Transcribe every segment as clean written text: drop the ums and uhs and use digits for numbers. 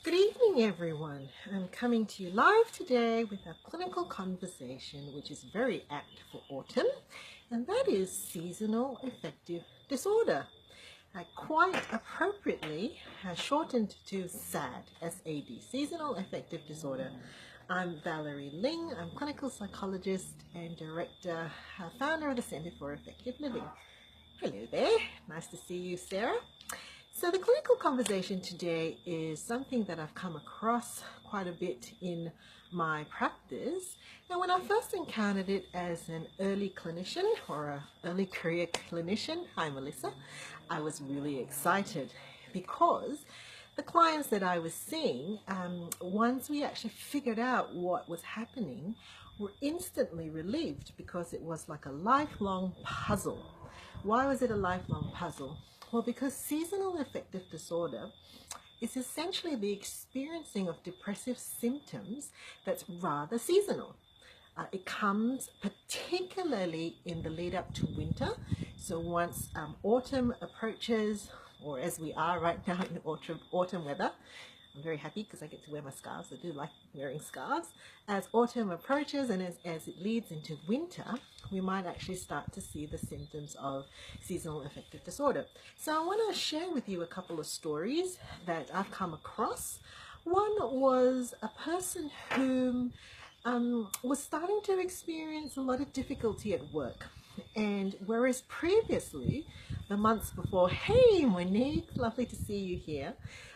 Good evening, everyone. I'm coming to you live today with a clinical conversation which is very apt for autumn, and that is seasonal affective disorder. Quite appropriately shortened to SAD, S-A-D, seasonal affective disorder. I'm Valerie Ling. I'm clinical psychologist and director, founder of the Center for Effective Living. Hello there. Nice to see you, Sarah. So the clinical conversation today is something that I've come across quite a bit in my practice. And when I first encountered it as an early clinician or an early career clinician, hi Melissa, I was really excited because the clients that I was seeing, once we actually figured out what was happening, were instantly relieved because it was like a lifelong puzzle. Why was it a lifelong puzzle? Well, because seasonal affective disorder is essentially the experiencing of depressive symptoms that's rather seasonal. It comes particularly in the lead up to winter. So once autumn approaches, or as we are right now in autumn weather, I'm very happy because I get to wear my scarves. I do like wearing scarves. As autumn approaches and as it leads into winter, we might actually start to see the symptoms of seasonal affective disorder. So I want to share with you a couple of stories that I've come across. One was a person who was starting to experience a lot of difficulty at work. And whereas previously, the months before, hey Monique, lovely to see you here.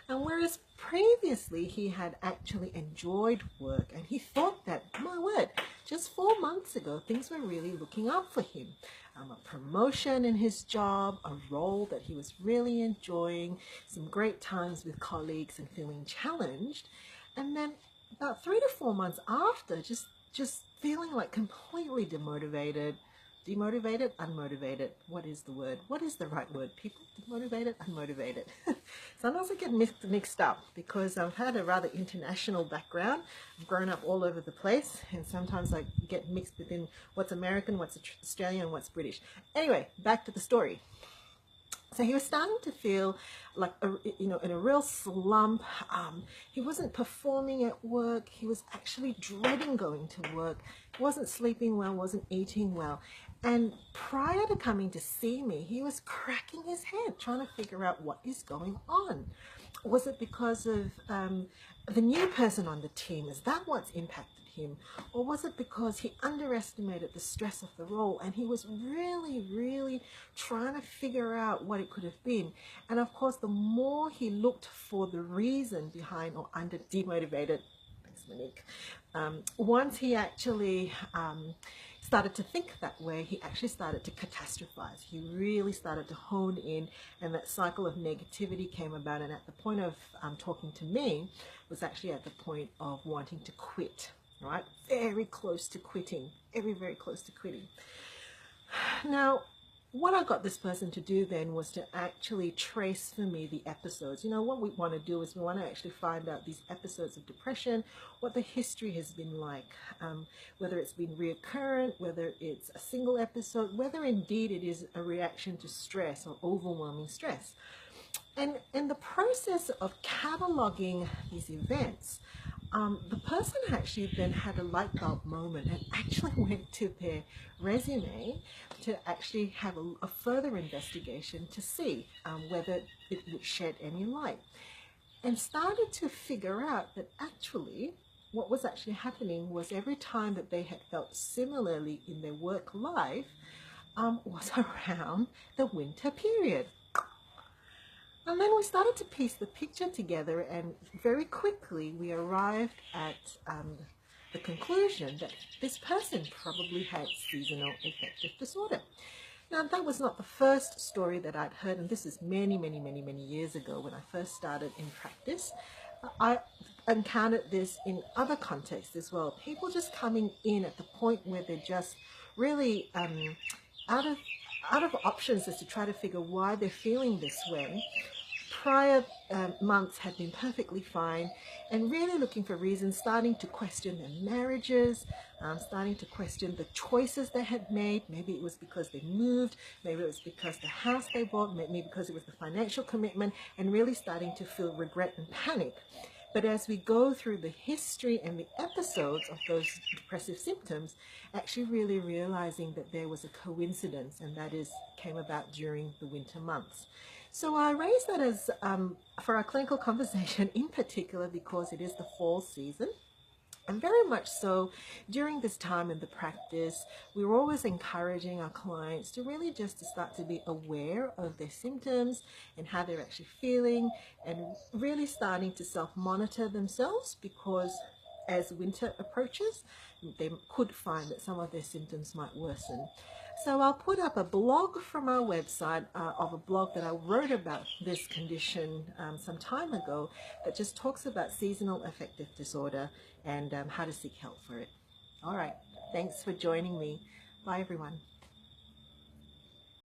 And whereas previously he had actually enjoyed work and he thought that, my word, just 4 months ago, things were really looking up for him. A promotion in his job, a role that he was really enjoying, some great times with colleagues and feeling challenged. And then about 3 to 4 months after, just feeling like completely demotivated, unmotivated. What is the word? What is the right word, people? Demotivated, unmotivated. Sometimes I get mixed up because I've had a rather international background. I've grown up all over the place, and sometimes I get mixed within what's American, what's Australian, and what's British. Anyway, back to the story. So he was starting to feel like, in a real slump. He wasn't performing at work. He was actually dreading going to work. He wasn't sleeping well, wasn't eating well. And prior to coming to see me, he was cracking his head, trying to figure out what is going on. Was it because of the new person on the team? Is that what's impacted him? Or was it because he underestimated the stress of the role and he was really trying to figure out what it could have been? And of course, the more he looked for the reason behind or under demotivated, thanks Monique, once he actually started to think that way, he actually started to catastrophize. He really started to hone in, and that cycle of negativity came about. And at the point of talking to me, was actually at the point of wanting to quit, right? Very close to quitting, very close to quitting. Now, what I got this person to do then was to actually trace for me the episodes. What we want to do is we want to actually find out these episodes of depression, what the history has been like, whether it's been reoccurrent, whether it's a single episode, whether indeed it is a reaction to stress or overwhelming stress. And in the process of cataloging these events, the person actually then had a light bulb moment and actually went to their resume to actually have a further investigation to see whether it would shed any light, and started to figure out that actually what was actually happening was every time that they had felt similarly in their work life was around the winter period. And then we started to piece the picture together, and very quickly we arrived at the conclusion that this person probably had seasonal affective disorder. Now, that was not the first story that I'd heard, and this is many years ago when I first started in practice. I encountered this in other contexts as well. People just coming in at the point where they're just really out of options as to try to figure why they're feeling this way. Prior months had been perfectly fine, and really looking for reasons, starting to question their marriages, starting to question the choices they had made. Maybe it was because they moved, maybe it was because the house they bought, maybe because it was the financial commitment, and really starting to feel regret and panic. But as we go through the history and the episodes of those depressive symptoms, actually really realizing that there was a coincidence, and that is came about during the winter months. So I raise that as for our clinical conversation in particular because it is the fall season. And very much so during this time in the practice, we're always encouraging our clients to really just to start to be aware of their symptoms and how they're actually feeling, and really starting to self-monitor themselves, because as winter approaches, they could find that some of their symptoms might worsen. So I'll put up a blog from our website of a blog that I wrote about this condition some time ago, that just talks about seasonal affective disorder and how to seek help for it. All right, thanks for joining me. Bye everyone.